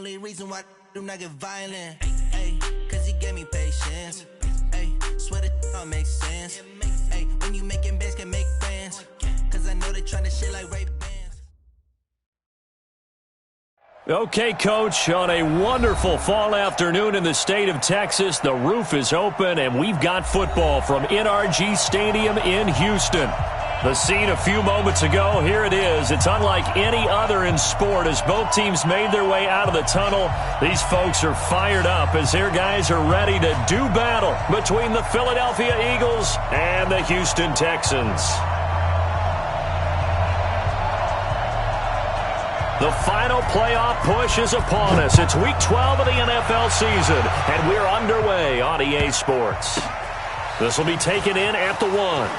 only reason why I do not get violent. Hey, cause he gave me patience. Hey, swear that don't make sense. Hey, when you making bands, can make friends. Cause I know they tryna shit like Ray Bans. Okay, Coach, on a wonderful fall afternoon in the state of Texas, the roof is open, and we've got football from NRG Stadium in Houston. The scene a few moments ago, here it is. It's unlike any other in sport as both teams made their way out of the tunnel. These folks are fired up as their guys are ready to do battle between the Philadelphia Eagles and the Houston Texans. The final playoff push is upon us. It's Week 12 of the NFL season, and we're underway on EA Sports. This will be taken in at the 1.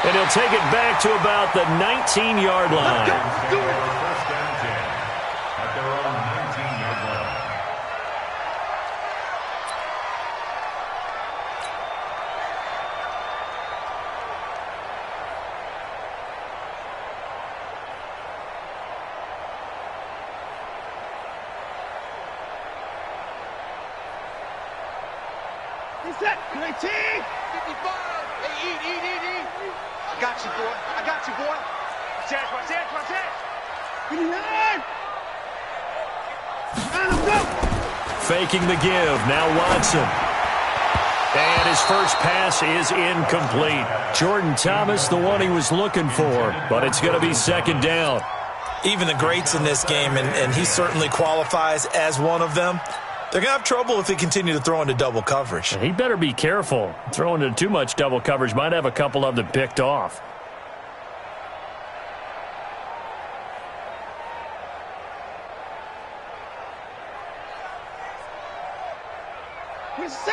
And he'll take it back to about the 19-yard line. Let's go. First down 10 at their own 19-yard line. Set. 19. 55. Hey, eat. I got you, boy. Watch that. 59. And go. Faking the give. Now Watson. And his first pass is incomplete. Jordan Thomas, the one he was looking for, but it's going to be second down. Even the greats in this game, and he certainly qualifies as one of them, they're going to have trouble if they continue to throw into double coverage. He better be careful. Throwing into too much double coverage might have a couple of them picked off.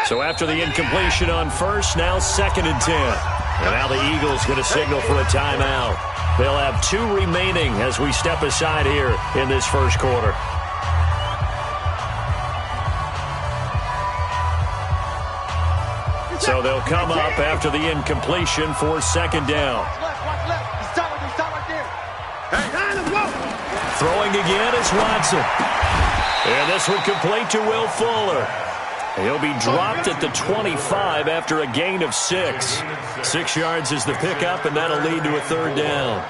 So after the incompletion on first, now second and 10. And now the Eagles going to signal for a timeout. They'll have 2 remaining as we step aside here in this first quarter. So they'll come up after the incompletion for second down. Throwing again is Watson. And this one complete to Will Fuller. He'll be dropped at the 25 after a gain of 6. 6 yards is the pickup, and that'll lead to a third down.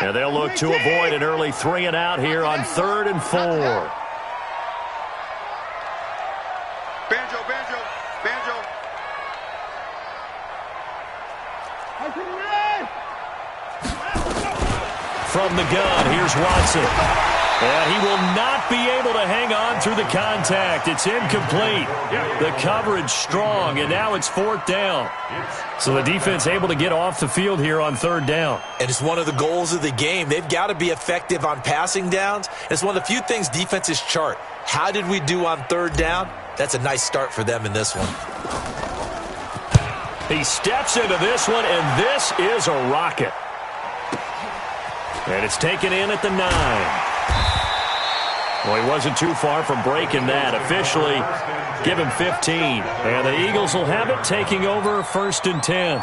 And they'll look to avoid an early 3 and out here on 3rd and 4. Banjo. From the gun, here's Watson. And he will not be able to hang on through the contact. It's incomplete. The coverage strong, and now it's 4th down. So the defense able to get off the field here on 3rd down. And it's one of the goals of the game. They've got to be effective on passing downs. It's one of the few things defenses chart. How did we do on 3rd down? That's a nice start for them in this one. He steps into this one, and this is a rocket. And it's taken in at the 9. Well, he wasn't too far from breaking that. Officially, give him 15. And the Eagles will have it, taking over 1st and 10.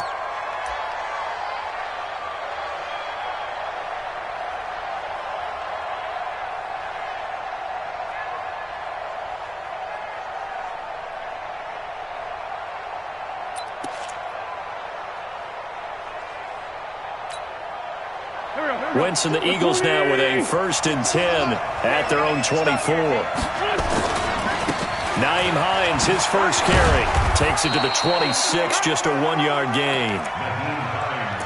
Wentz and the Eagles now with a 1st and 10 at their own 24. Nyheim Hines, his first carry, takes it to the 26, just a 1-yard gain.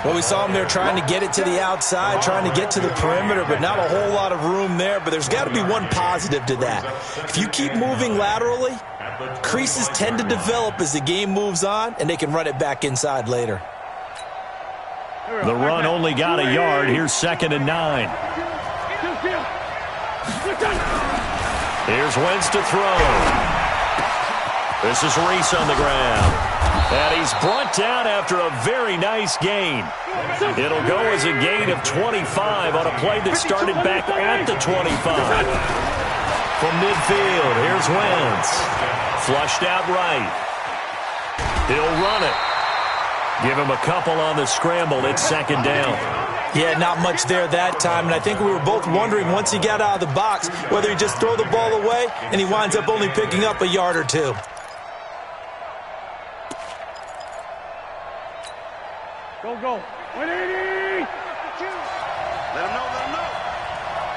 Well, we saw him there trying to get it to the outside, trying to get to the perimeter, but not a whole lot of room there. But there's got to be one positive to that. If you keep moving laterally, creases tend to develop as the game moves on, and they can run it back inside later. The run only got a yard. Here's 2nd and 9. Here's Wentz to throw. This is Reese on the ground. And he's brought down after a very nice gain. It'll go as a gain of 25 on a play that started back at the 25. from midfield. Here's Wentz. Flushed out right. He'll run it. Give him a couple on the scramble. It's second down. Yeah, not much there that time, and I think we were both wondering once he got out of the box whether he just throw the ball away and he winds up only picking up a yard or two. Go, go. 180! Let him know, let him know.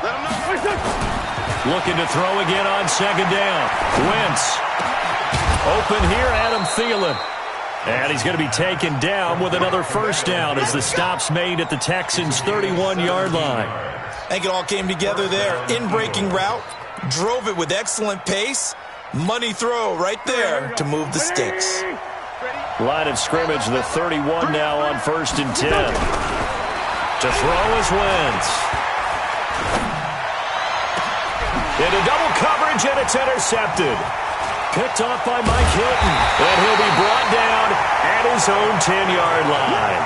Let him know. Looking to throw again on second down. Wentz. Open here, Adam Thielen. And he's going to be taken down with another first down as the stop's made at the Texans' 31-yard line. I think it all came together there. In-breaking route, drove it with excellent pace. Money throw right there to move the sticks. Line of scrimmage, the 31 now on 1st and 10. To throw is Wentz. Into double coverage, and it's intercepted. Picked off by Mike Hilton, and he'll be brought down at his own 10-yard line.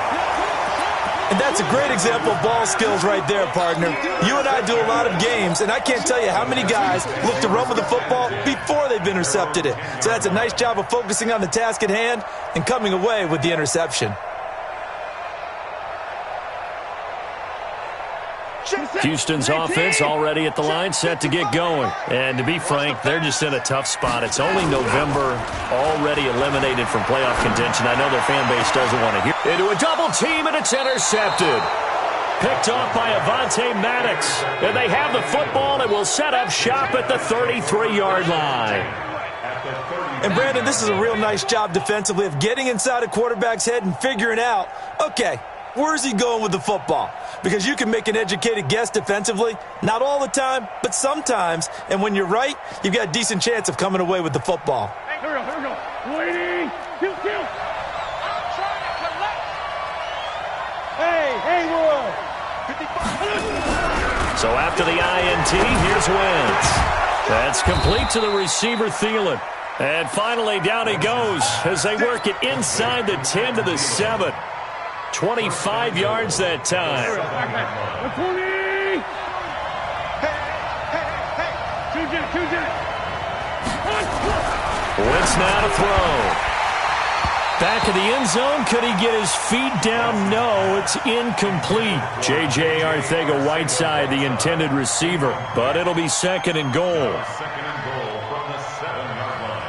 And that's a great example of ball skills right there, partner. You and I do a lot of games, and I can't tell you how many guys look to run with the football before they've intercepted it. So that's a nice job of focusing on the task at hand and coming away with the interception. Houston's offense already at the line, set to get going. And to be frank, they're just in a tough spot. It's only November, already eliminated from playoff contention. I know their fan base doesn't want to hear. Into a double team, and it's intercepted. Picked off by Avonte Maddox. And they have the football and will set up shop at the 33-yard line. And, Brandon, this is a real nice job defensively of getting inside a quarterback's head and figuring out, okay, where's he going with the football? Because you can make an educated guess defensively. Not all the time, but sometimes. And when you're right, you've got a decent chance of coming away with the football. Here we go, here we go. Waiting. Kill, kill. I'm trying to collect. Hey, Haywood. 55. So after the INT, here's Wentz. That's complete to the receiver, Thielen. And finally, down he goes as they work it inside the 10 to the 7. 25 yards that time. 20. Wentz now to throw. Back of the end zone. Could he get his feet down? No, it's incomplete. J.J. Arcega-Whiteside, the intended receiver. But it'll be second and goal. Second and goal from the 7-yard line.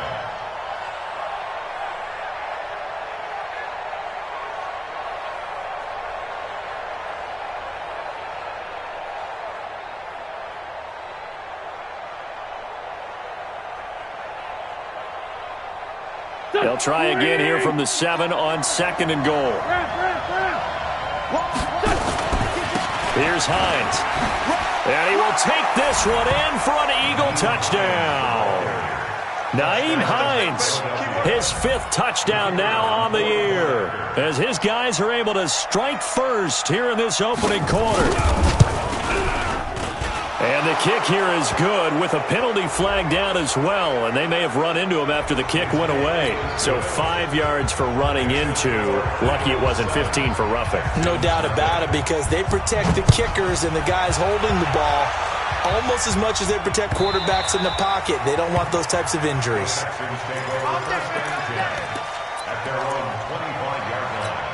They'll try again here from the 7 on second and goal. Here's Hines. And he will take this one in for an Eagle touchdown. Nyheim Hines, his 5th touchdown now on the year, as his guys are able to strike first here in this opening quarter. And the kick here is good with a penalty flag down as well, and they may have run into him after the kick went away. So 5 yards for running into. Lucky it wasn't 15 for roughing. No doubt about it, because they protect the kickers and the guys holding the ball almost as much as they protect quarterbacks in the pocket. They don't want those types of injuries. At their own 25-yard line.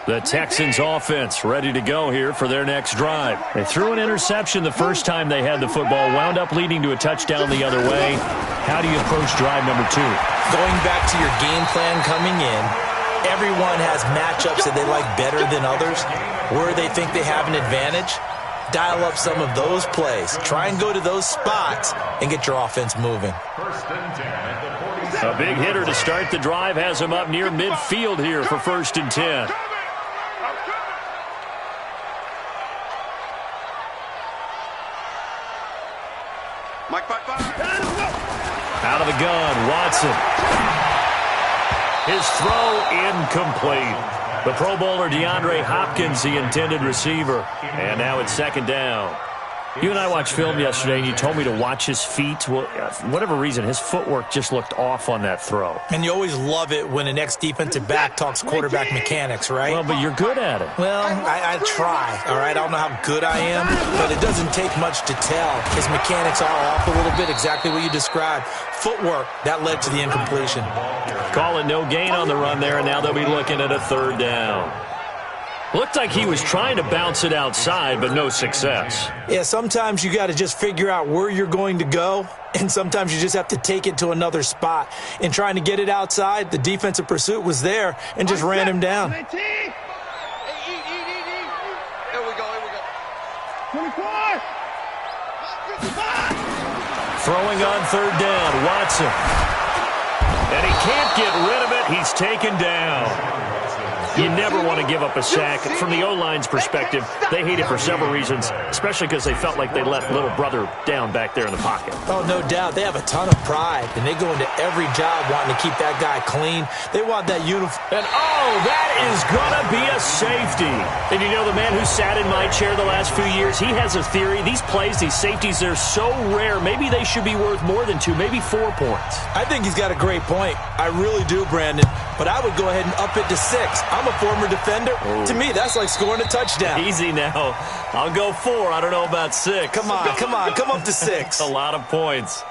The Texans offense ready to go here for their next drive. They threw an interception the first time they had the football, wound up leading to a touchdown the other way. How do you approach drive number 2? Going back to your game plan coming in, everyone has matchups that they like better than others, where they think they have an advantage. Dial up some of those plays. Try and go to those spots and get your offense moving. First and 10 at the 47. A big hitter to start the drive has him up near midfield here for 1st and 10. Mike, 5-5. Out of the gun, Watson. His throw incomplete. The Pro Bowler DeAndre Hopkins, the intended receiver. And now it's second down. You and I watched film yesterday, and you told me to watch his feet. Well, for whatever reason, his footwork just looked off on that throw. And you always love it when an ex-defensive back talks quarterback mechanics, right? Well, but you're good at it. Well, I try, all right? I don't know how good I am, but it doesn't take much to tell. His mechanics are off a little bit, exactly what you described. Footwork, that led to the incompletion. Call it no gain on the run there, and now they'll be looking at a third down. Looked like he was trying to bounce it outside, but no success. Yeah, sometimes you got to just figure out where you're going to go, and sometimes you just have to take it to another spot. In trying to get it outside, the defensive pursuit was there and just ran him down. Here we go. 24. Throwing on third down, Watson. And he can't get rid of it. He's taken down. You never want to give up a sack. From the O-line's perspective, they hate it for several reasons, especially because they felt like they let little brother down back there in the pocket. Oh, no doubt. They have a ton of pride, and they go into every job wanting to keep that guy clean. They want that uniform. And, oh, that is going to be a safety. And you know, the man who sat in my chair the last few years, he has a theory. These plays, these safeties, they're so rare. Maybe they should be worth more than 2, maybe 4 points. I think he's got a great point. I really do, Brandon. But I would go ahead and up it to 6. I'm a former defender. Oh. To me, that's like scoring a touchdown. Easy now. I'll go 4. I don't know about 6. Come on. Come up to 6. A lot of points.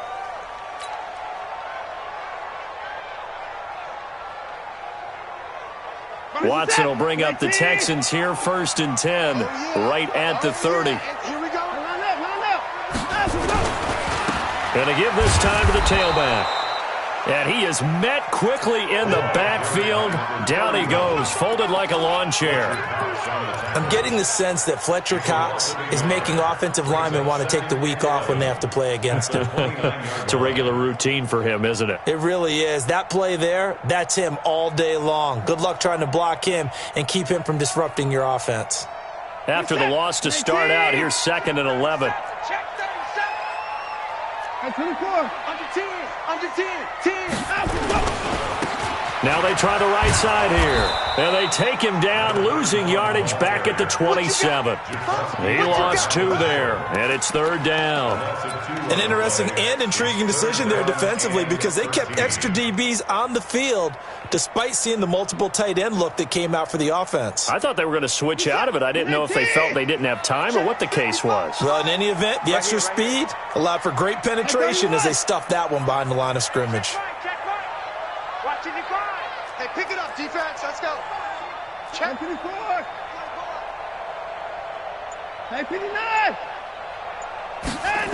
Watson will bring up the Texans here, 1st and 10, right at the 30. Here we go. Going to give this time to the tailback. And he is met quickly in the backfield. Down he goes, folded like a lawn chair. I'm getting the sense that Fletcher Cox is making offensive linemen want to take the week off when they have to play against him. It's a regular routine for him, isn't it? It really is. That play there, that's him all day long. Good luck trying to block him and keep him from disrupting your offense. After the loss to start out, here's 2nd and 11. Check 37. 24. Under 10. Now they try the right side here. And they take him down, losing yardage back at the 27. He lost 2 there, and it's 3rd down. An interesting and intriguing decision there defensively because they kept extra DBs on the field despite seeing the multiple tight end look that came out for the offense. I thought they were going to switch out of it. I didn't know if they felt they didn't have time or what the case was. Well, in any event, the extra speed allowed for great penetration as they stuffed that one behind the line of scrimmage. Watching the grind. Hey, pick it up, defense. Let's go. Check 24. Hey, 59. And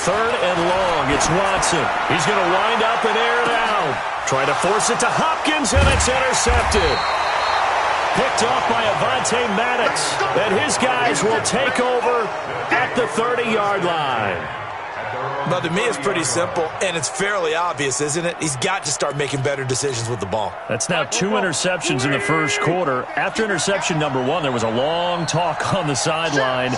3rd and long. It's Watson. He's going to wind up and air it out. Try to force it to Hopkins, and it's intercepted. Picked off by Avonte Maddox. And his guys will take over at the 30-yard line. But to me, it's pretty simple, and it's fairly obvious, isn't it? He's got to start making better decisions with the ball. That's now 2 interceptions in the first quarter. After interception number 1, there was a long talk on the sideline,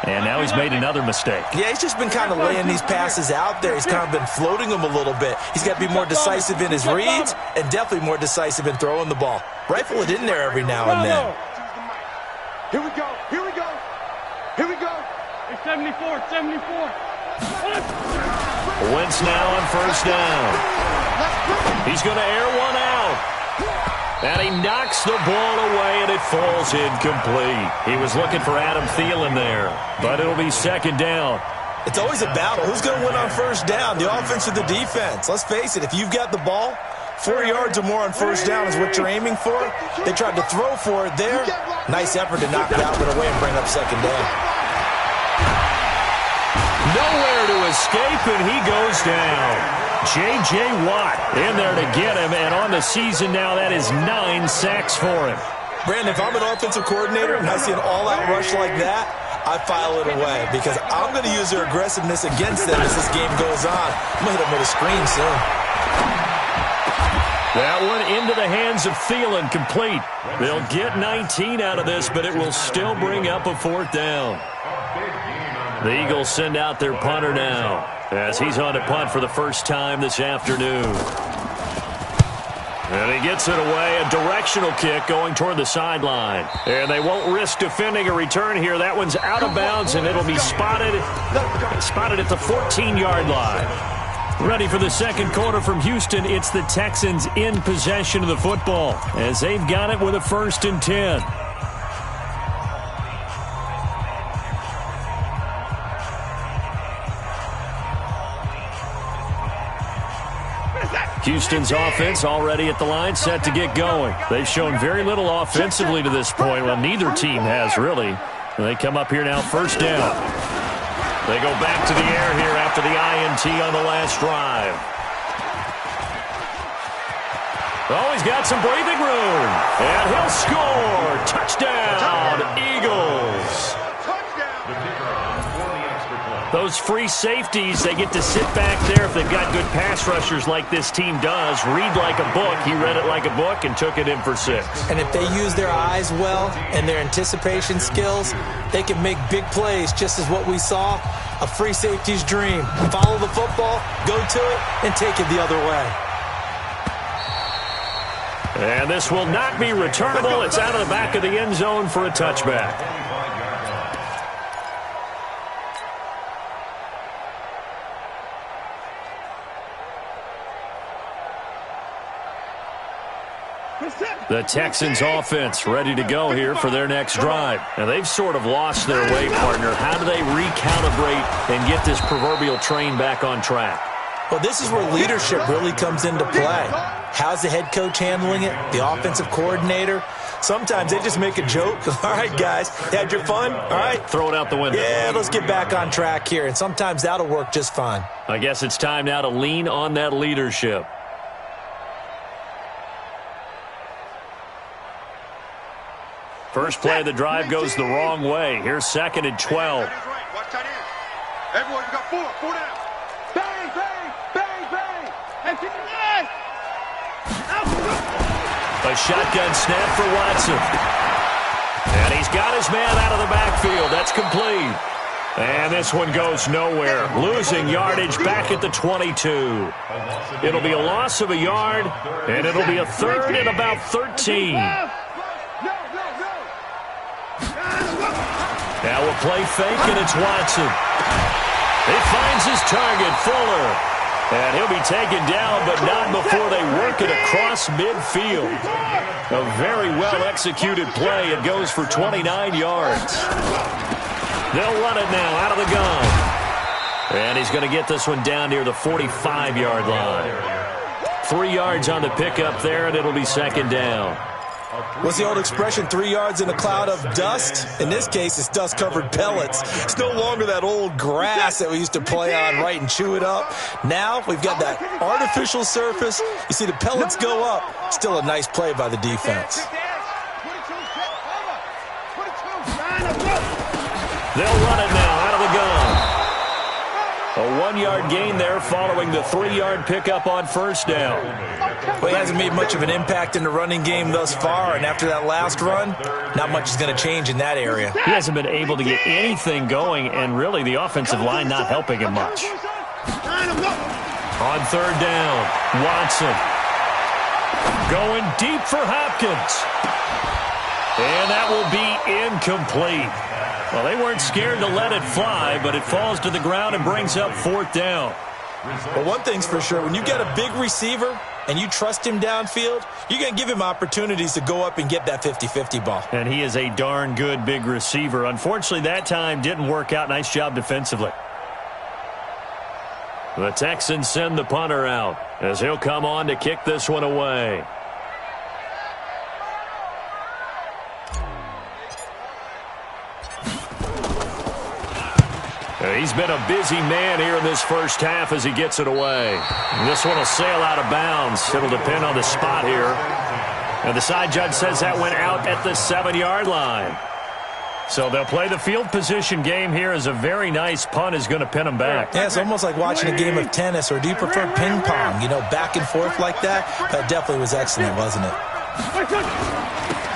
and now he's made another mistake. Yeah, he's just been kind of laying these passes out there. He's kind of been floating them a little bit. He's got to be more decisive in his reads and definitely more decisive in throwing the ball. Rifle it in there every now and then. Here we go. It's 74. Wentz now on 1st down. He's going to air one out. And he knocks the ball away, and it falls incomplete. He was looking for Adam Thielen there, but it'll be 2nd down. It's always a battle. Who's going to win on 1st down, the offense or the defense? Let's face it, if you've got the ball, 4 yards or more on 1st down is what you're aiming for. They tried to throw for it there. Nice effort to knock that one away and bring up 2nd down. Nowhere to escape, and he goes down. J.J. Watt in there to get him, and on the season now, that is 9 sacks for him. Brandon, if I'm an offensive coordinator and I see an all-out rush like that, I file it away because I'm going to use their aggressiveness against them as this game goes on. I'm going to hit them with a screen soon. That one into the hands of Thielen, complete. They'll get 19 out of this, but it will still bring up a 4th down. The Eagles send out their punter now as he's on to punt for the first time this afternoon. And he gets it away, a directional kick going toward the sideline. And they won't risk defending a return here. That one's out of bounds, and it'll be spotted at the 14-yard line. Ready for the second quarter from Houston. It's the Texans in possession of the football as they've got it with a 1st and 10. Houston's offense already at the line, set to get going. They've shown very little offensively to this point. Well, neither team has, really. And they come up here now, 1st down. They go back to the air here after the INT on the last drive. Oh, he's got some breathing room. And he'll score. Touchdown, Eagles. Those free safeties, they get to sit back there if they've got good pass rushers like this team does. Read like a book. He read it like a book and took it in for 6. And if they use their eyes well and their anticipation skills, they can make big plays, just as what we saw, a free safety's dream. Follow the football, go to it, and take it the other way. And this will not be returnable. It's out of the back of the end zone for a touchback. The Texans offense ready to go here for their next drive. And they've sort of lost their way, partner. How do they recalibrate and get this proverbial train back on track? Well, this is where leadership really comes into play. How's the head coach handling it? The offensive coordinator? Sometimes they just make a joke. All right, guys, had your fun? All right. Throw it out the window. Yeah, let's get back on track here. And sometimes that'll work just fine. I guess it's time now to lean on that leadership. First play of the drive goes the wrong way. Here's 2nd and 12. Watch tight end. Everyone, you got 4 down. Bang, bang, bang, bang. And keep it nice. A shotgun snap for Watson. And he's got his man out of the backfield. That's complete. And this one goes nowhere. Losing yardage back at the 22. It'll be a loss of a yard, and it'll be a 3rd and about 13. Now we'll play fake, and it's Watson. He finds his target, Fuller. And he'll be taken down, but not before they work it across midfield. A very well-executed play. It goes for 29 yards. They'll run it now out of the gun. And he's going to get this one down near the 45-yard line. 3 yards on the pickup there, and it'll be 2nd down. What's the old expression, 3 yards in a cloud of dust? In this case, it's dust-covered pellets. It's no longer that old grass that we used to play on, right, and chew it up. Now we've got that artificial surface. You see the pellets go up. Still a nice play by the defense. They'll run it now out of the gun. A 1-yard gain there following the 3-yard pickup on 1st down. Well, he hasn't made much of an impact in the running game thus far, and after that last run, not much is going to change in that area. He hasn't been able to get anything going, and really the offensive line not helping him much. On 3rd down, Watson going deep for Hopkins. And that will be incomplete. Well, they weren't scared to let it fly, but it falls to the ground and brings up 4th down. Well, one thing's for sure, when you get a big receiver and you trust him downfield, you're going to give him opportunities to go up and get that 50-50 ball. And he is a darn good big receiver. Unfortunately, that time didn't work out. Nice job defensively. The Texans send the punter out as he'll come on to kick this one away. He's been a busy man here in this first half as he gets it away. And this one will sail out of bounds. It'll depend on the spot here. And the side judge says that went out at the 7-yard line. So they'll play the field position game here as a very nice punt is going to pin them back. Yeah, it's almost like watching a game of tennis, or do you prefer ping pong? You know, back and forth like that? That definitely was excellent, wasn't it?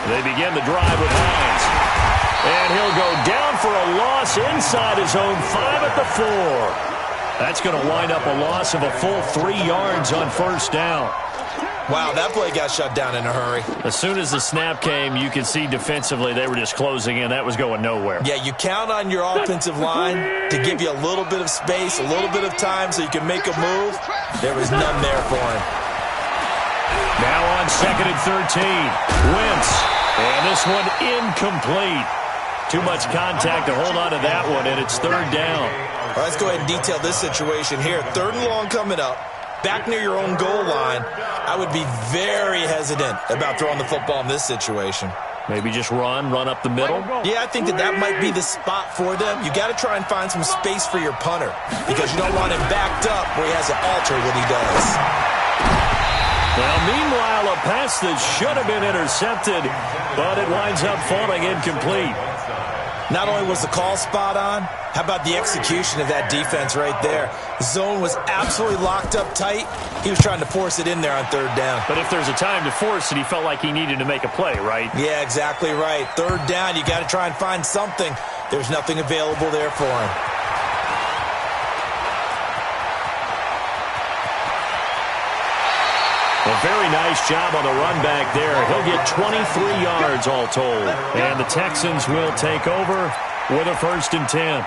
They begin the drive with Hines. And he'll go down for a loss inside his own 5 at the 4. That's going to wind up a loss of a full 3 yards on 1st down. Wow, that play got shut down in a hurry. As soon as the snap came, you could see defensively they were just closing in. That was going nowhere. Yeah, you count on your offensive line to give you a little bit of space, a little bit of time so you can make a move. There was none there for him. Now on 2nd and 13. Wentz. And this one incomplete. Too much contact to hold on to that one, and it's 3rd down. All right, let's go ahead and detail this situation here. 3rd and long coming up. Back near your own goal line. I would be very hesitant about throwing the football in this situation. Maybe just run up the middle? Yeah, I think that might be the spot for them. You got to try and find some space for your punter because you don't want him backed up where he has to alter what he does. Well, meanwhile, a pass that should have been intercepted, but it winds up falling incomplete. Not only was the call spot on, how about the execution of that defense right there? The zone was absolutely locked up tight. He was trying to force it in there on 3rd down. But if there's a time to force it, he felt like he needed to make a play, right? Yeah, exactly right. 3rd down, you got to try and find something. There's nothing available there for him. A very nice job on the run back there. He'll get 23 yards all told. And the Texans will take over with a 1st and 10.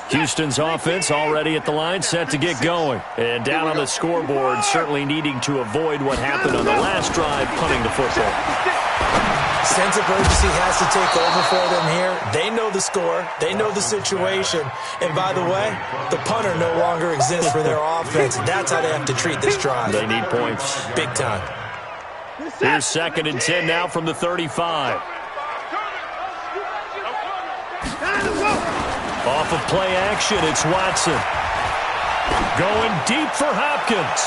Houston's offense already at the line, set to get going. And down on the scoreboard, certainly needing to avoid what happened on the last drive, punting the football. Sense of urgency has to take over for them here. They know the score. They know the situation. And by the way, the punter no longer exists for their offense. That's how they have to treat this drive. They need points. Big time. Here's 2nd and 10 now from the 35. Off of play action, it's Watson. Going deep for Hopkins.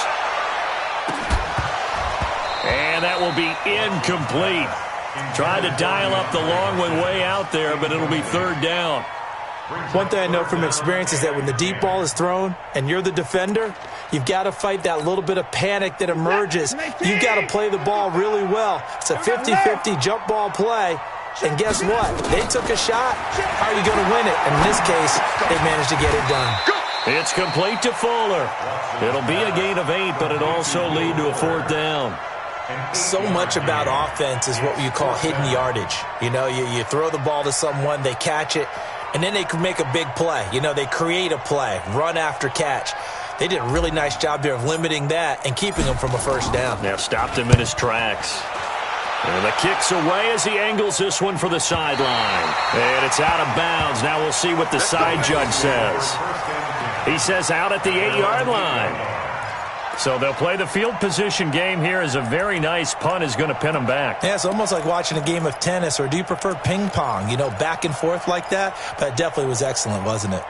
And that will be incomplete. Tried to dial up the long one way out there, but it'll be 3rd down. One thing I know from experience is that when the deep ball is thrown and you're the defender, you've got to fight that little bit of panic that emerges. You've got to play the ball really well. It's a 50-50 jump ball play. And guess what? They took a shot. How are you going to win it? And in this case, they managed to get it done. It's complete to Fuller. It'll be a gain of 8, but it also lead to a 4th down. So much about offense is what you call hidden yardage. You know, you throw the ball to someone, they catch it, and then they can make a big play. You know, they create a play, run after catch. They did a really nice job there of limiting that and keeping him from a 1st down. Now stopped him in his tracks. And the kick's away as he angles this one for the sideline. And it's out of bounds. Now we'll see what the side judge says. He says out at the 8-yard line. So they'll play the field position game here as a very nice punt is going to pin them back. Yeah, it's almost like watching a game of tennis, or do you prefer ping pong? You know, back and forth like that? But it definitely was excellent, wasn't it?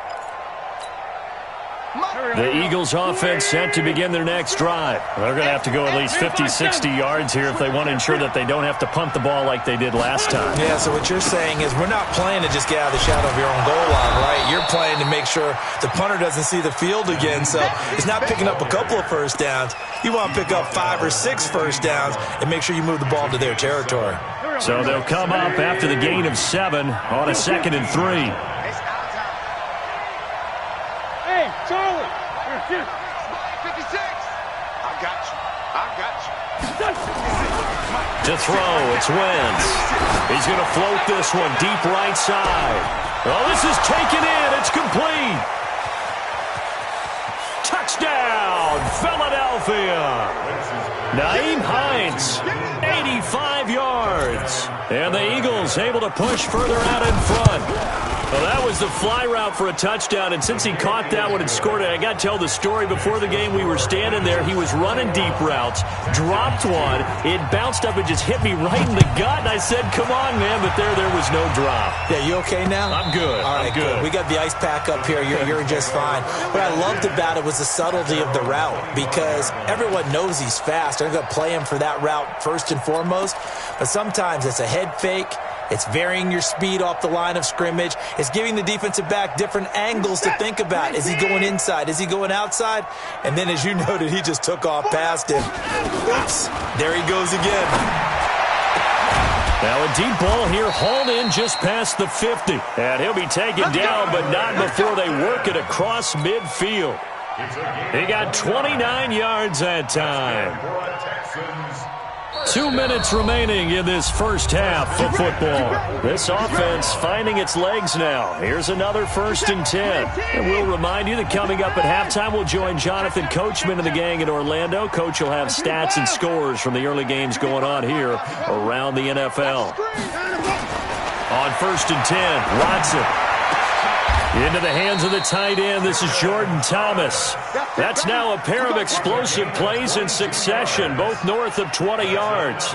The Eagles offense set to begin their next drive. They're going to have to go at least 50, 60 yards here if they want to ensure that they don't have to punt the ball like they did last time. Yeah, so what you're saying is we're not playing to just get out of the shadow of your own goal line, right? You're playing to make sure the punter doesn't see the field again, so it's not picking up a couple of 1st downs. You want to pick up 5 or 6 1st downs and make sure you move the ball to their territory. So they'll come up after the gain of 7 on a 2nd and 3. Hey, Charlie! 56! I got you. To throw, it's Wentz. He's going to float this one deep right side. Oh, this is taken in. It's complete. Touchdown, Philadelphia. Naeem Hines, 85 yards. And the Eagles able to push further out in front. Well, that was the fly route for a touchdown, and since he caught that one and scored it, I got to tell the story. Before the game, we were standing there. He was running deep routes, dropped one. It bounced up and just hit me right in the gut, and I said, come on, man, but there was no drop. Yeah, you okay now? I'm good. All right, I'm good. We got the ice pack up here. You're just fine. What I loved about it was the subtlety of the route, because everyone knows he's fast. They're going to play him for that route first and foremost, but sometimes it's a head fake, It's varying your speed off the line of scrimmage. It's giving the defensive back different angles to think about. Is he going inside? Is he going outside? And then, as you noted, he just took off past him. Oops. There he goes again. Now a deep ball here, hauled in just past the 50. And he'll be taken down, but not before they work it across midfield. He got 29 yards that time. 2 minutes remaining in this first half of football. This offense finding its legs now. Here's another 1st and 10. And we'll remind you that coming up at halftime, we'll join Jonathan Coachman and the gang in Orlando. Coach will have stats and scores from the early games going on here around the NFL. On 1st and 10, Watson. Into the hands of the tight end. This is Jordan Thomas. That's now a pair of explosive plays in succession, both north of 20 yards.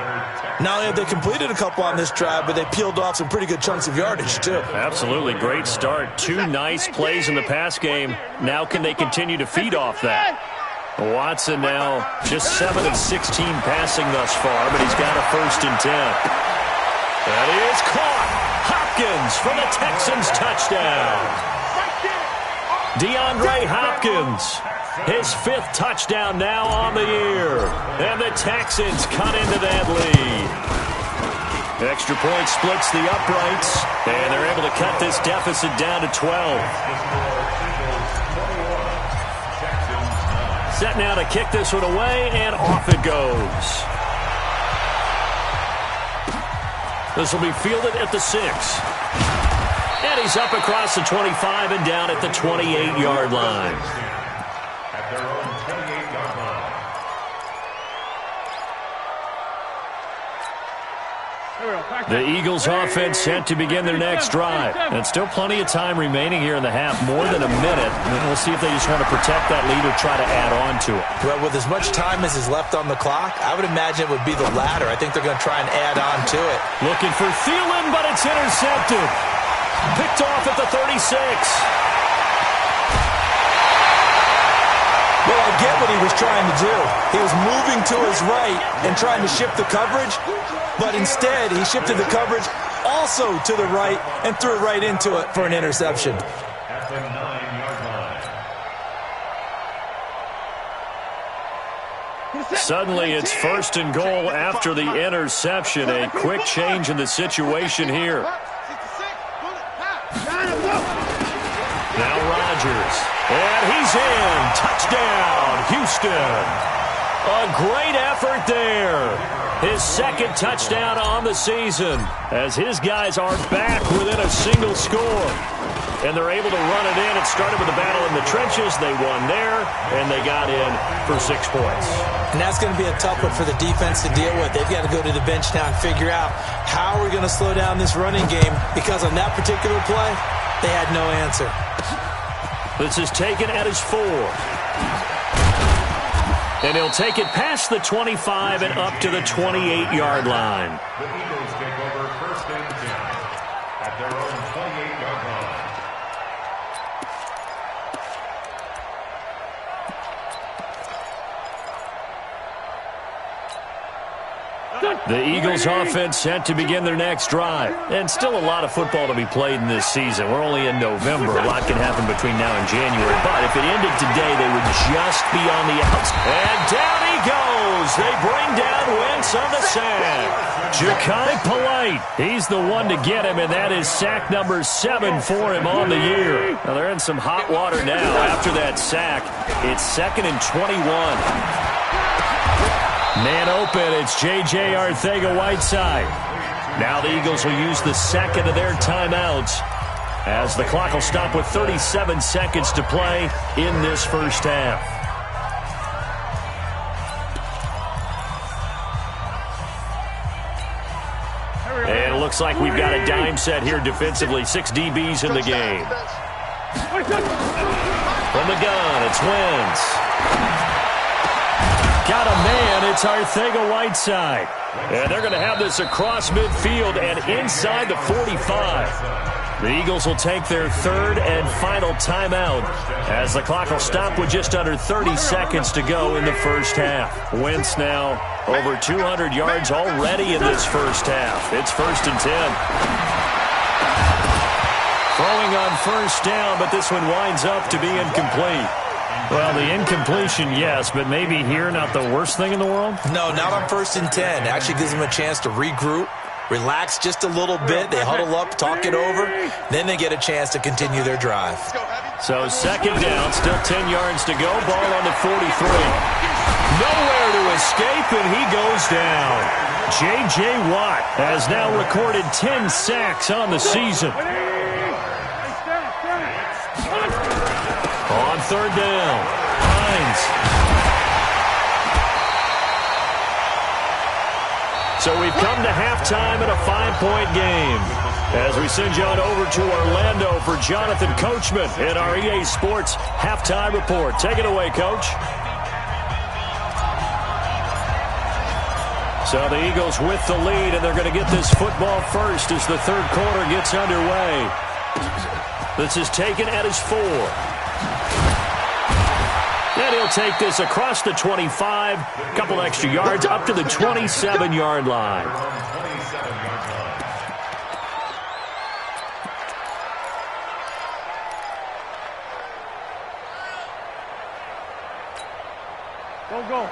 Not only have they completed a couple on this drive, but they peeled off some pretty good chunks of yardage, too. Absolutely. Great start. 2 nice plays in the pass game. Now can they continue to feed off that? Watson now just 7 of 16 passing thus far, but he's got a 1st and 10. That is caught. Hopkins for the Texans touchdown. DeAndre Hopkins, his 5th touchdown now on the year. And the Texans cut into that lead. Extra point splits the uprights, and they're able to cut this deficit down to 12. Set now to kick this one away, and off it goes. This will be fielded at the 6. And he's up across the 25 and down at the 28-yard line. At their own 28-yard line. The Eagles offense set to begin their next drive. And still plenty of time remaining here in the half, more than a minute. And we'll see if they just want to protect that lead or try to add on to it. Well, with as much time as is left on the clock, I would imagine it would be the latter. I think they're going to try and add on to it. Looking for Thielen, but it's intercepted. Picked off at the 36. Well, I get what he was trying to do. He was moving to his right and trying to shift the coverage, but instead he shifted the coverage also to the right and threw right into it for an interception. At the 9-yard line. Suddenly it's 1st and goal after the interception. A quick change in the situation here. Now Rodgers, and he's in. Touchdown, Houston. A great effort there. His 2nd touchdown on the season as his guys are back within a single score. And they're able to run it in. It started with a battle in the trenches. They won there, and they got in for 6 points. And that's going to be a tough one for the defense to deal with. They've got to go to the bench now and figure out how we're going to slow down this running game, because on that particular play, they had no answer. This is taken at his 4. And he'll take it past the 25 and up to the 28-yard line. The Eagles take over 1st and 10 at their own 28-yard line. The Eagles offense set to begin their next drive. And still a lot of football to be played in this season. We're only in November. A lot can happen between now and January. But if it ended today, they would just be on the outs. And down he goes. They bring down Wentz on the sack. Ja'Kai Polite, he's the one to get him, and that is sack number 7 for him on the year. Now they're in some hot water now after that sack. It's 2nd and 21. Man open, it's J.J. Arcega-Whiteside. Now the Eagles will use the 2nd of their timeouts as the clock will stop with 37 seconds to play in this first half. And it looks like we've got a dime set here defensively. 6 DBs in the game. From the gun, it's Wentz. Got a man, it's Arcega-Whiteside. And they're going to have this across midfield and inside the 45. The Eagles will take their third and final timeout as the clock will stop with just under 30 seconds to go in the first half. Wentz now over 200 yards already in this first half. It's 1st and 10. Throwing on first down, but this one winds up to be incomplete. Well, the incompletion, yes, but maybe here not the worst thing in the world? No, not on 1st and 10. Actually gives them a chance to regroup, relax just a little bit. They huddle up, talk it over. Then they get a chance to continue their drive. So 2nd down, still 10 yards to go. Ball on the 43. Nowhere to escape, and he goes down. J.J. Watt has now recorded 10 sacks on the season. On 3rd down, Hines. So we've come to halftime in a 5-point game. As we send you on over to Orlando for Jonathan Coachman in our EA Sports Halftime Report. Take it away, Coach. So the Eagles with the lead, and they're going to get this football first as the third quarter gets underway. This is taken at his 4. And he'll take this across the 25, a couple extra yards, up to the 27-yard line.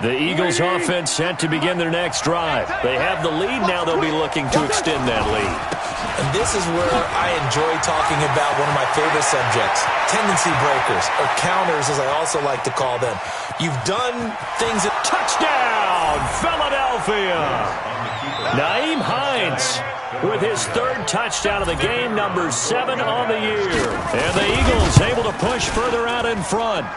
The Eagles offense set to begin their next drive. They have the lead now. They'll be looking to extend that lead. And this is where I enjoy talking about one of my favorite subjects, tendency breakers, or counters as I also like to call them. You've done things that... Touchdown, Philadelphia! Nyheim Hines with his 3rd touchdown of the game, number 7 on the year. And the Eagles able to push further out in front.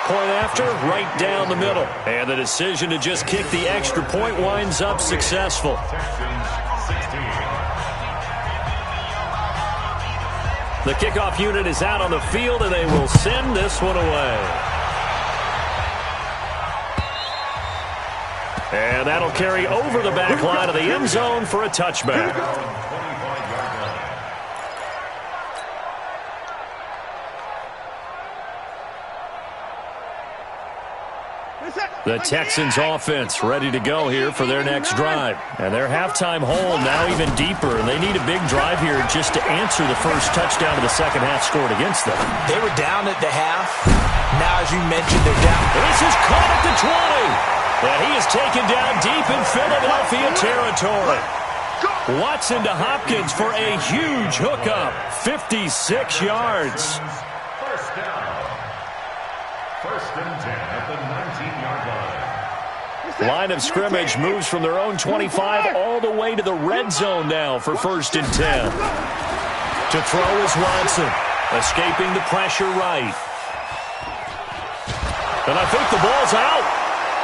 Point after, right down the middle. And the decision to just kick the extra point winds up successful. The kickoff unit is out on the field, and they will send this one away. And that'll carry over the back line of the end zone for a touchback. The Texans offense ready to go here for their next drive. And their halftime hole now even deeper, and they need a big drive here just to answer the first touchdown of the second half scored against them. They were down at the half. Now, as you mentioned, they're down. This is caught at the 20. And he is taken down deep in Philadelphia territory. Watson to Hopkins for a huge hookup. 56 yards. First down. 1st and 10 at the 19-yard line. Line of scrimmage moves from their own 25 all the way to the red zone now for 1st and 10. To throw is Watson, escaping the pressure right. And I think the ball's out.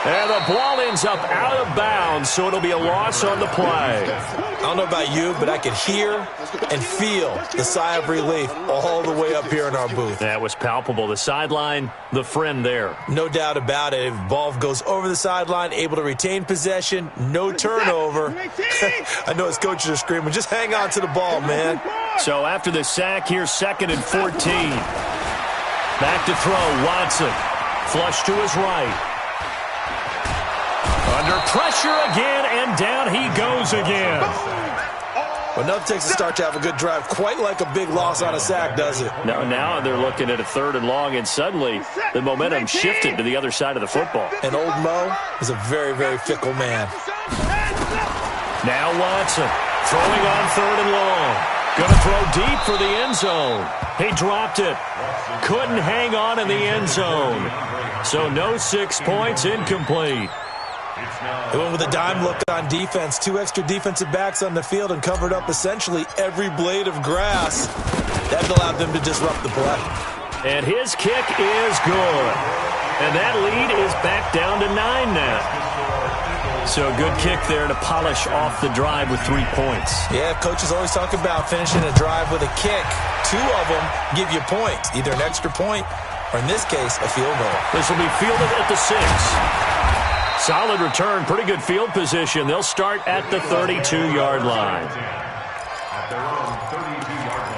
And the ball ends up out of bounds, so it'll be a loss on the play. I don't know about you, but I could hear and feel the sigh of relief all the way up here in our booth. That was palpable. The sideline, the friend there. No doubt about it. If ball goes over the sideline, able to retain possession, no turnover. I know his coaches are screaming, just hang on to the ball, man. So after the sack, here's 2nd and 14. Back to throw, Watson. Flush to his right. Under pressure again, and down he goes again. Well, nothing takes a start to have a good drive quite like a big loss on a sack, does it? Now they're looking at a 3rd and long, and suddenly the momentum shifted to the other side of the football. And old Mo is a very, very fickle man. Now Watson throwing on 3rd and long. Going to throw deep for the end zone. He dropped it. Couldn't hang on in the end zone. So no 6 points, incomplete. They went with a dime look on defense. 2 extra defensive backs on the field and covered up essentially every blade of grass. That allowed them to disrupt the play. And his kick is good. And that lead is back down to 9 now. So good kick there to polish off the drive with 3 points. Yeah, coaches always talk about finishing a drive with a kick. 2 of them give you points, either an extra point or, in this case, a field goal. This will be fielded at the 6. Solid return, pretty good field position. They'll start at the 32-yard line. At their own 32-yard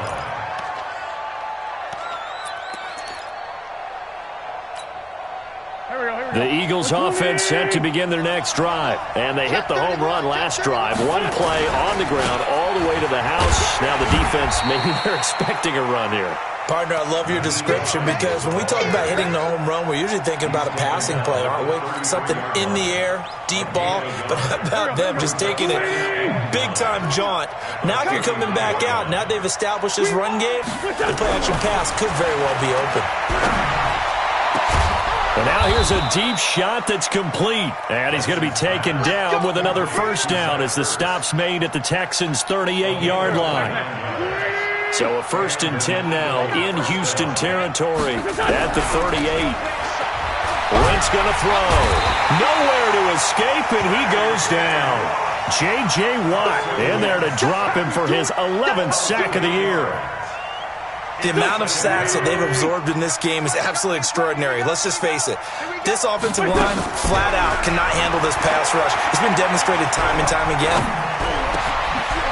line. The Eagles offense set to begin their next drive. And they hit the home run last drive. One play on the ground all the way to the house. Now the defense, maybe they're expecting a run here. Partner, I love your description because when we talk about hitting the home run, we're usually thinking about a passing play, aren't we? Something in the air, deep ball. But how about them just taking it big-time jaunt? Now if you're coming back out, now they've established this run game, the play-action pass could very well be open. And now here's a deep shot that's complete. And he's going to be taken down with another first down as the stop's made at the Texans' 38-yard line. So a 1st and 10 now in Houston territory at the 38. Wentz going to throw. Nowhere to escape, and he goes down. J.J. Watt in there to drop him for his 11th sack of the year. The amount of sacks that they've absorbed in this game is absolutely extraordinary. Let's just face it. This offensive line, flat out, cannot handle this pass rush. It's been demonstrated time and time again.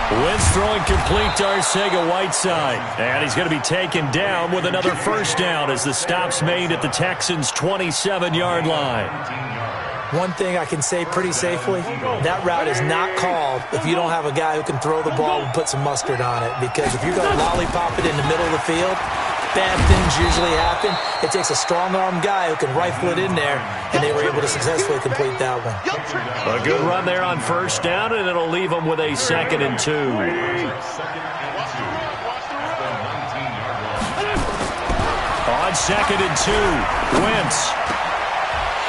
Wentz throwing complete to Arcega-Whiteside. And he's going to be taken down with another first down as the stop's made at the Texans' 27-yard line. One thing I can say pretty safely, that route is not called if you don't have a guy who can throw the ball and put some mustard on it. Because if you're going to lollipop it in the middle of the field, bad things usually happen. It takes a strong-arm guy who can rifle it in there, and they were able to successfully complete that one. A good run there on first down, and it'll leave them with a 2nd and 2. On 2nd and 2, Wentz.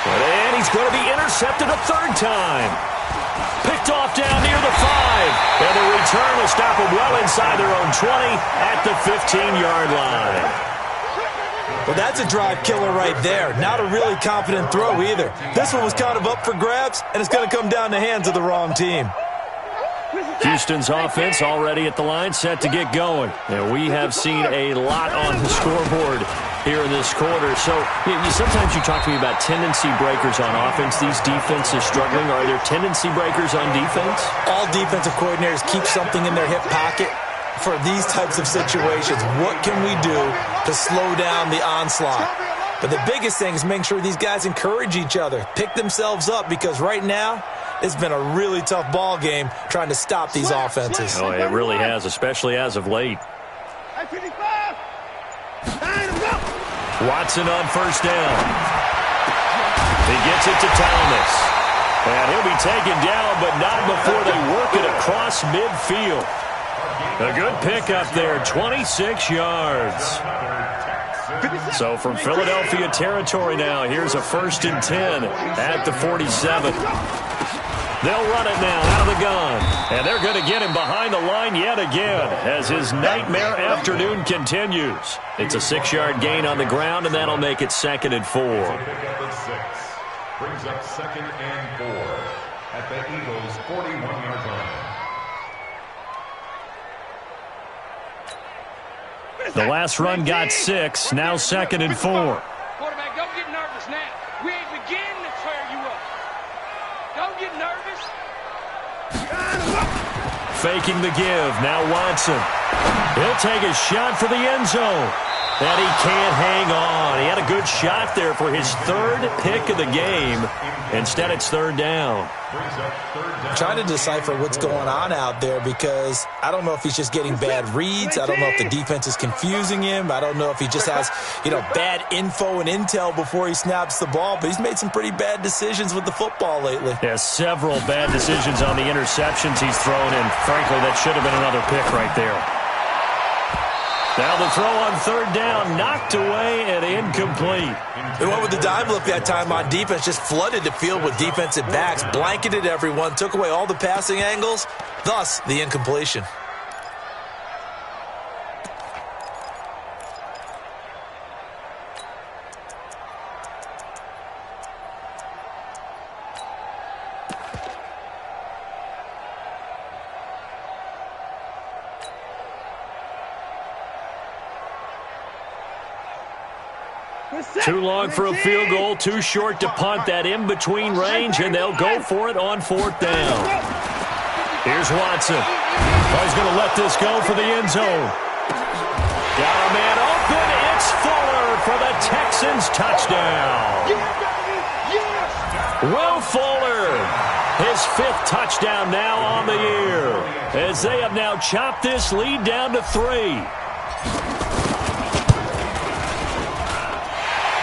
And he's going to be intercepted a 3rd time. Picked off down near the 5. And the return will stop him well inside their own 20 at the 15-yard line. Well, that's a drive killer right there. Not a really confident throw either. This one was kind of up for grabs, and it's going to come down the hands of the wrong team. Houston's offense already at the line, set to get going. And we have seen a lot on the scoreboard here in this quarter. So sometimes you talk to me about tendency breakers on offense. These defenses struggling. Are there tendency breakers on defense? All defensive coordinators keep something in their hip pocket for these types of situations. What can we do to slow down the onslaught? But the biggest thing is making sure these guys encourage each other, pick themselves up, because right now it's been a really tough ball game trying to stop these offenses. Oh, it really has, especially as of late. Watson on first down. He gets it to Thomas. And he'll be taken down, but not before they work it across midfield. A good pickup there, 26 yards. So from Philadelphia territory now, here's a 1st and 10 at the 47. They'll run it now out of the gun. And they're going to get him behind the line yet again as his nightmare afternoon continues. It's a 6-yard gain on the ground, and that'll make it 2nd and 4. Brings up 2nd and 4 at the Eagles' 41-yard line. The last run got 6, now 2nd and 4. Quarterback, don't get nervous now. We ain't beginning to tear you up. Don't get nervous. Faking the give, now Watson. He'll take a shot for the end zone. And he can't hang on. He had a good shot there for his 3rd pick of the game. Instead, it's 3rd down. I'm trying to decipher what's going on out there because I don't know if he's just getting bad reads. I don't know if the defense is confusing him. I don't know if he just has, bad info and intel before he snaps the ball. But he's made some pretty bad decisions with the football lately. Yeah, several bad decisions on the interceptions he's thrown, and frankly, that should have been another pick right there. Now the throw on 3rd down, knocked away and incomplete. They went with the dime look that time on defense, just flooded the field with defensive backs, blanketed everyone, took away all the passing angles, thus the incompletion. Too long for a field goal, too short to punt. That in-between range, and they'll go for it on 4th down. Here's Watson. Oh, he's going to let this go for the end zone. Got a man open. It's Fuller for the Texans touchdown. Will Fuller, his 5th touchdown now on the year, as they have now chopped this lead down to 3.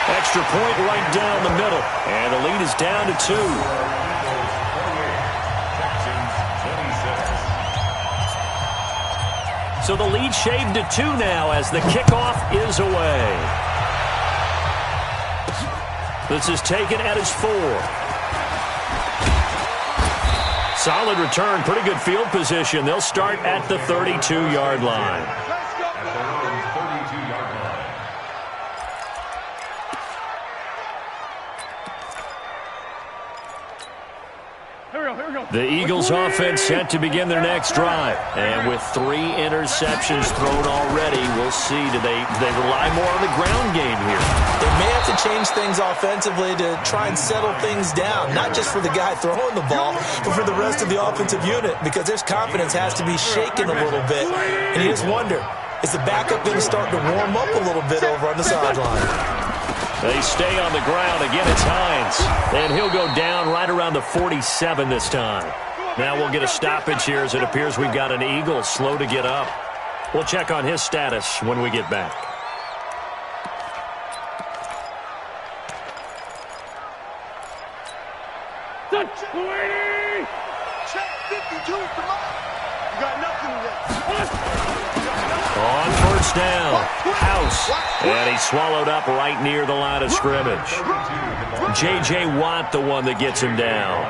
Extra point right down the middle, and the lead is down to 2. So the lead shaved to 2 now as the kickoff is away. This is taken at his 4. Solid return, pretty good field position. They'll start at the 32-yard line. The Eagles offense set to begin their next drive. And with 3 interceptions thrown already, we'll see. Do they rely more on the ground game here? They may have to change things offensively to try and settle things down, not just for the guy throwing the ball, but for the rest of the offensive unit, because their confidence has to be shaken a little bit. And you just wonder, is the backup going to start to warm up a little bit over on the sideline? They stay on the ground. Again, it's Hines. And he'll go down right around the 47 this time. Now we'll get a stoppage here as it appears we've got an Eagle slow to get up. We'll check on his status when we get back. Check 52, come on. You got nothing left. On 1st down, House, and he swallowed up right near the line of scrimmage. J.J. Watt, the one that gets him down.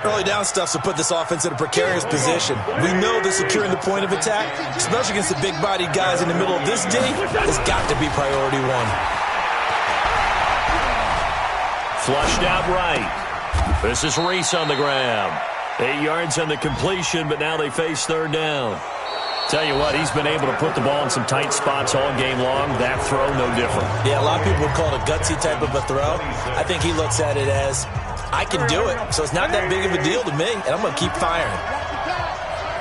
Early down stuff to put this offense in a precarious position. We know that securing the point of attack, especially against the big-bodied guys in the middle of this D, has got to be priority 1. Flushed out right. This is Reese on the grab. 8 yards on the completion, but now they face 3rd down. Tell you what, he's been able to put the ball in some tight spots all game long. That throw, no different. Yeah, a lot of people would call it a gutsy type of a throw. I think he looks at it as, I can do it, so it's not that big of a deal to me, and I'm going to keep firing.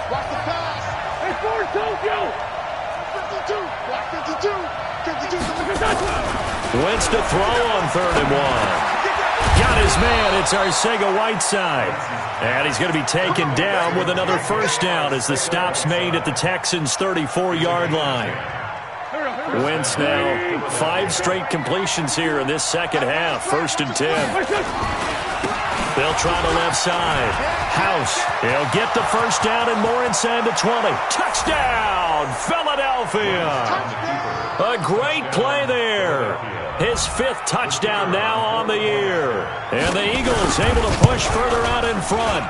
Watch the pass. Hey, Ford, Tokyo. 52. Block 52. 52. Wentz to throw on 3rd and 1. Got his man. It's Arcega-Whiteside. And he's going to be taken down with another 1st down as the stop's made at the Texans' 34-yard line. Wentz now 5 straight completions here in this second half. 1st and 10. They'll try the left side. House. He'll get the 1st down and more inside the 20. Touchdown, Philadelphia. A great play there. His 5th touchdown now on the year. And the Eagles able to push further out in front.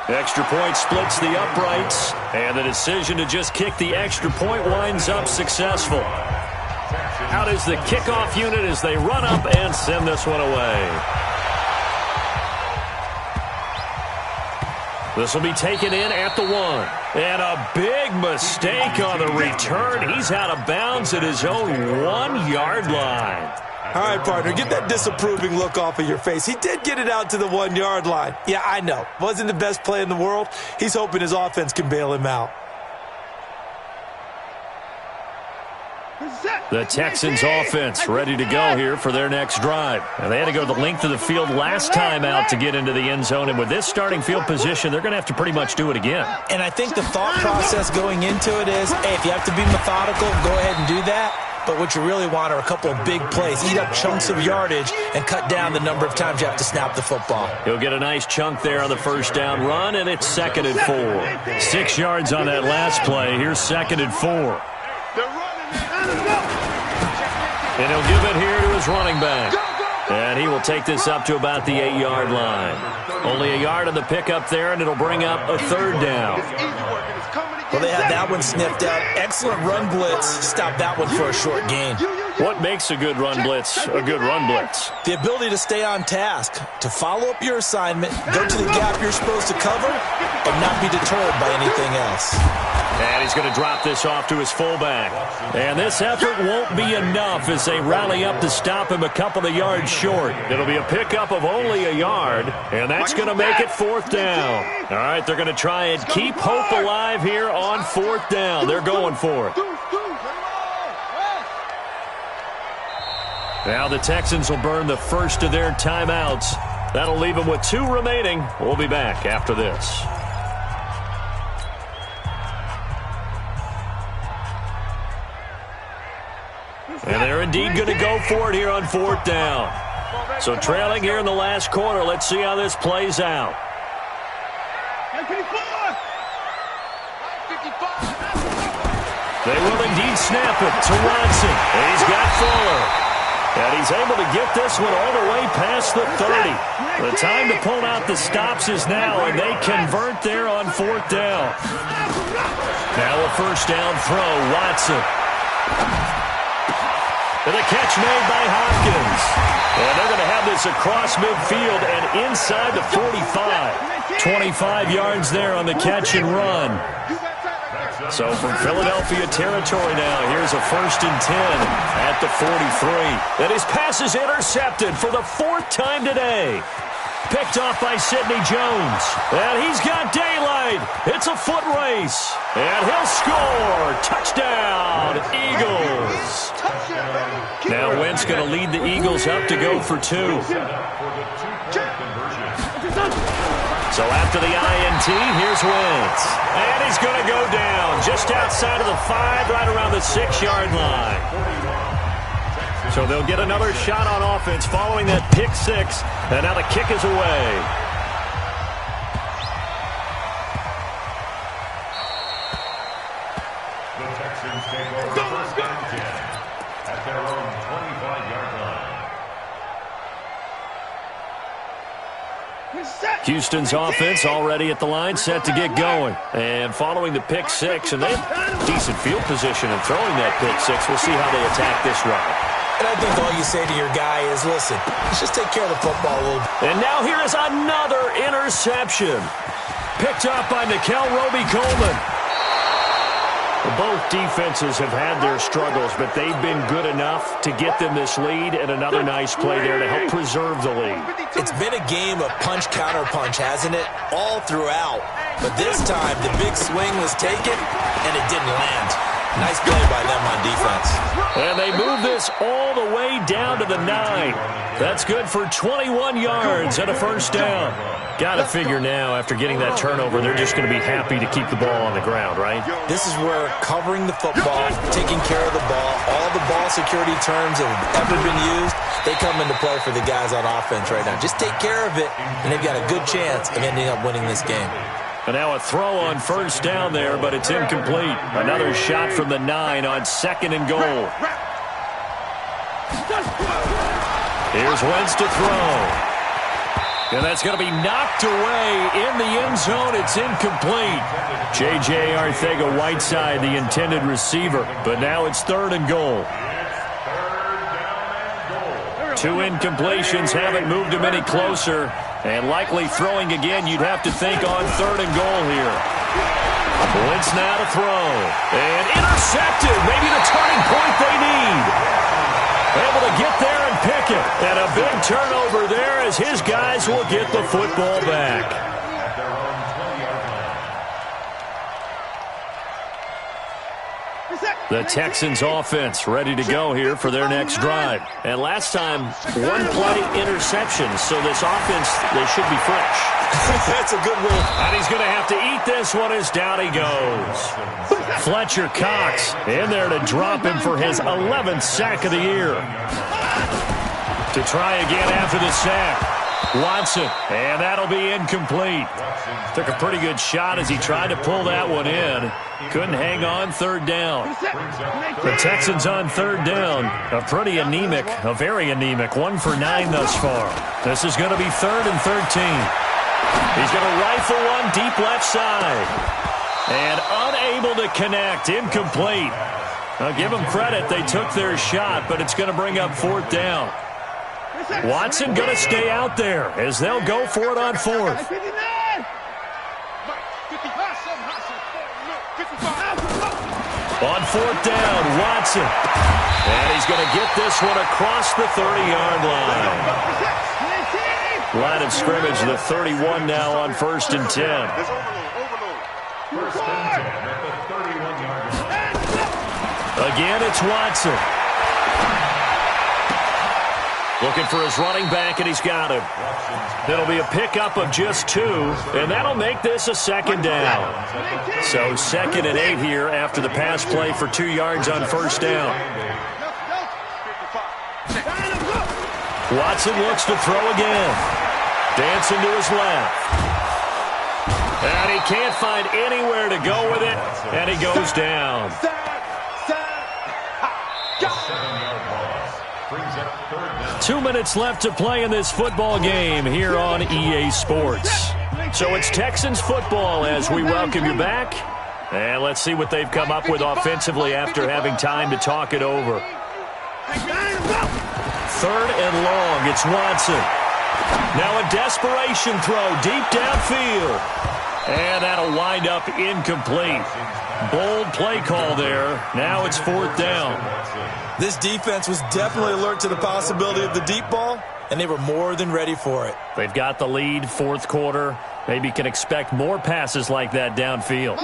Extra point splits the uprights. And the decision to just kick the extra point winds up successful. Out is the kickoff unit as they run up and send this one away. This will be taken in at the 1. And a big mistake on the return. He's out of bounds at his own 1-yard line. All right, partner, get that disapproving look off of your face. He did get it out to the 1-yard line. Yeah, I know. Wasn't the best play in the world. He's hoping his offense can bail him out. The Texans offense ready to go here for their next drive. And they had to go the length of the field last time out to get into the end zone. And with this starting field position, they're going to have to pretty much do it again. And I think the thought process going into it is, hey, if you have to be methodical, go ahead and do that. But what you really want are a couple of big plays. Eat up chunks of yardage and cut down the number of times you have to snap the football. He'll get a nice chunk there on the 1st down run, and it's 2nd and 4. 6 yards on that last play. Here's 2nd and 4. And he'll give it here to his running back. And he will take this up to about the 8-yard line. Only a yard on the pickup there, and it'll bring up a 3rd down. Well, they had that one sniffed out. Excellent run blitz. Stop that one for a short gain. What makes a good run blitz a good run blitz? The ability to stay on task, to follow up your assignment, go to the gap you're supposed to cover, and not be deterred by anything else. And he's going to drop this off to his fullback. And this effort won't be enough as they rally up to stop him a couple of yards short. It'll be a pickup of only a yard, and that's going to make it 4th down. All right, they're going to try and keep hope alive here on 4th down. They're going for it. Now the Texans will burn the first of their timeouts. That'll leave them with 2 remaining. We'll be back after this. And they're indeed going to go for it here on 4th down. So trailing here in the last quarter. Let's see how this plays out. They will indeed snap it to Watson. He's got Fuller. And he's able to get this one all the way past the 30. The time to pull out the stops is now, and they convert there on 4th down. Now a 1st down throw, Watson. And the catch made by Hopkins. And they're going to have this across midfield and inside the 45. 25 yards there on the catch and run. So from Philadelphia territory now, here's a 1st and 10 at the 43. And his pass is intercepted for the 4th time today. Picked off by Sidney Jones. And he's got daylight. It's a foot race. And he'll score. Touchdown, Eagles. Now Wentz going to lead the Eagles up to go for 2. So after the INT, here's Wentz. And he's going to go down just outside of the 5, right around the 6-yard line. So they'll get another shot on offense following that pick 6. And now the kick is away. The Texans take over 1st and 10 at their own 25-yard line. Houston's offense already at the line, set to get going. And following the pick 6, and they have decent field position in throwing that pick 6. We'll see how they attack this drive. And I think all you say to your guy is, listen, let's just take care of the football a little bit. And now here is another interception. Picked up by Nickel Roby-Coleman. Both defenses have had their struggles, but they've been good enough to get them this lead, and another nice play there to help preserve the lead. It's been a game of punch-counter-punch, hasn't it? All throughout. But this time, the big swing was taken, and it didn't land. Nice play by them on defense. And they move this all the way down to the 9. That's good for 21 yards and a 1st down. Got to figure now, after getting that turnover, they're just going to be happy to keep the ball on the ground, right? This is where covering the football, taking care of the ball, all the ball security terms that have ever been used, they come into play for the guys on offense right now. Just take care of it, and they've got a good chance of ending up winning this game. And now a throw on 1st down there, but it's incomplete. Another shot from the 9 on 2nd and goal. Here's Wentz to throw. And that's going to be knocked away in the end zone. It's incomplete. J.J. Arcega-Whiteside, the intended receiver. But now it's 3rd and goal. 2 incompletions haven't moved him any closer. And likely throwing again, you'd have to think on 3rd and goal here. Wentz now to throw. And intercepted. Maybe the turning point they need. Able to get there and pick it. And a big turnover there as his guys will get the football back. The Texans offense ready to go here for their next drive. And last time, 1-play interception. So this offense, they should be fresh. That's a good move. And he's going to have to eat this one as down he goes. Fletcher Cox in there to drop him for his 11th sack of the year. To try again after the sack. Watson, and that'll be incomplete. Took a pretty good shot as he tried to pull that one in. Couldn't hang on 3rd down. The Texans on 3rd down. A pretty anemic, a very anemic 1 for 9 thus far. This is going to be 3rd and 13. He's going to rifle one deep left side. And unable to connect, incomplete. I'll give them credit, they took their shot, but it's going to bring up 4th down. Watson going to stay out there as they'll go for it on 4th. 4th down. Watson. And he's going to get this one across the 30-yard line. Line of scrimmage, the 31 now on 1st and 10. First and 10 at the 31-yard line. Again, it's Watson. Looking for his running back, and he's got him. It'll be a pickup of just 2, and that'll make this a 2nd down. So 2nd and 8 here after the pass play for 2 yards on 1st down. Watson looks to throw again. Dancing to his left. And he can't find anywhere to go with it, and he goes down. 2 minutes left to play in this football game here on EA Sports. So it's Texans football as we welcome you back. And let's see what they've come up with offensively after having time to talk it over. 3rd and long, it's Watson. Now a desperation throw deep downfield. And that'll wind up incomplete. Bold play call there. Now it's 4th down. This defense was definitely alert to the possibility of the deep ball, and they were more than ready for it. They've got the lead, 4th quarter. Maybe can expect more passes like that downfield.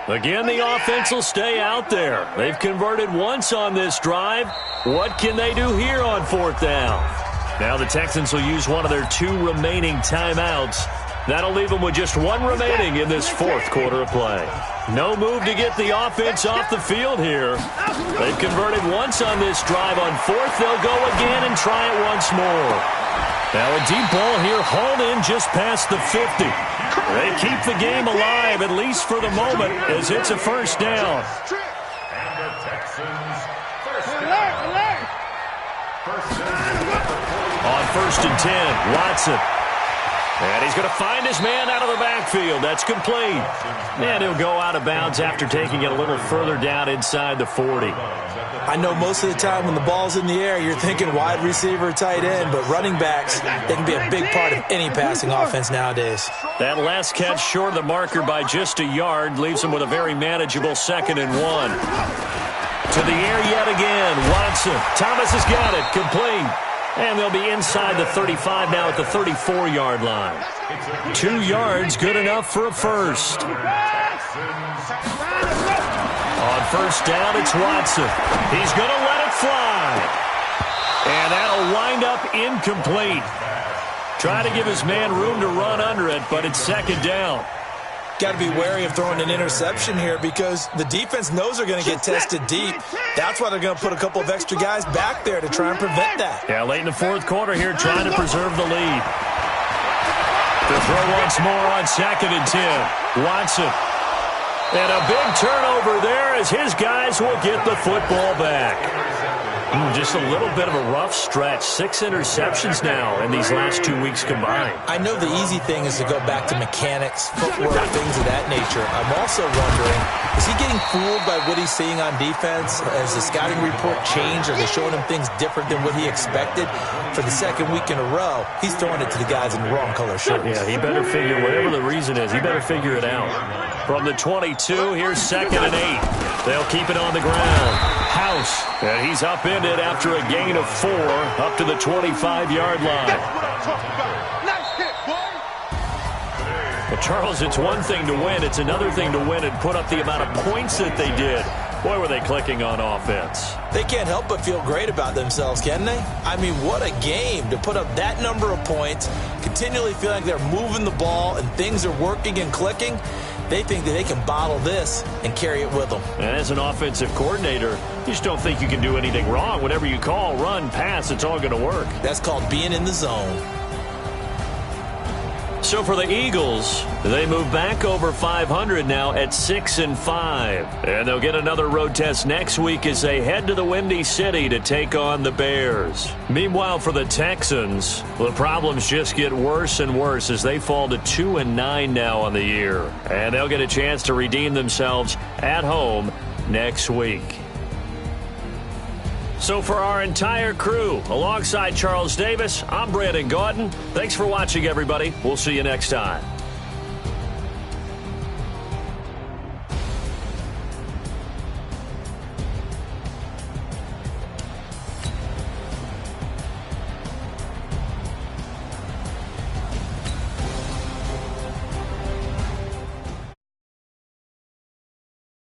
Again, the offense will stay out there. They've converted once on this drive. What can they do here on 4th down? Now the Texans will use one of their 2 remaining timeouts. That'll leave them with just 1 remaining in this 4th quarter of play. No move to get the offense off the field here. They've converted once on this drive. On 4th, they'll go again and try it once more. Now a deep ball here hauled in just past the 50. They keep the game alive, at least for the moment, as it's a 1st down. And the Texans first down. On 1st and 10, Watson. And he's going to find his man out of the backfield. That's complete. And he'll go out of bounds after taking it a little further down inside the 40. I know most of the time when the ball's in the air, you're thinking wide receiver, tight end, but running backs, they can be a big part of any passing offense nowadays. That last catch short of the marker by just a yard leaves him with a very manageable 2nd and 1. To the air yet again, Watson. Thomas has got it, complete. And they'll be inside the 35 now at the 34-yard line. 2 yards, good enough for a first. On 1st down, it's Watson. He's going to let it fly. And that'll wind up incomplete. Trying to give his man room to run under it, but it's 2nd down. Got to be wary of throwing an interception here because the defense knows they're going to get tested deep. That's why they're going to put a couple of extra guys back there to try and prevent that. Yeah, late in the 4th quarter here, trying to preserve the lead. The throw once more on 2nd and 10. Watson. And a big turnover there as his guys will get the football back. Just a little bit of a rough stretch. 6 interceptions now in these last 2 weeks combined. I know the easy thing is to go back to mechanics, footwork, things of that nature. I'm also wondering, is he getting fooled by what he's seeing on defense? Has the scouting report changed? Are they showing him things different than what he expected? For the 2nd week in a row, he's throwing it to the guys in the wrong color shirts. Yeah, he better figure, whatever the reason is, he better figure it out. From the 22, here's 2nd and 8. They'll keep it on the ground. House, and he's upended after a gain of 4 up to the 25-yard line. Well, Charles, it's one thing to win. It's another thing to win and put up the amount of points that they did. Boy, were they clicking on offense. They can't help but feel great about themselves, can they? I mean, what a game to put up that number of points, continually feeling like they're moving the ball and things are working and clicking. They think that they can bottle this and carry it with them. And as an offensive coordinator, you just don't think you can do anything wrong. Whatever you call, run, pass, it's all going to work. That's called being in the zone. So for the Eagles, they move back over 500 now at 6-5. And they'll get another road test next week as they head to the Windy City to take on the Bears. Meanwhile, for the Texans, the problems just get worse and worse as they fall to 2-9 now on the year. And they'll get a chance to redeem themselves at home next week. So for our entire crew, alongside Charles Davis, I'm Brandon Gaudin. Thanks for watching, everybody. We'll see you next time.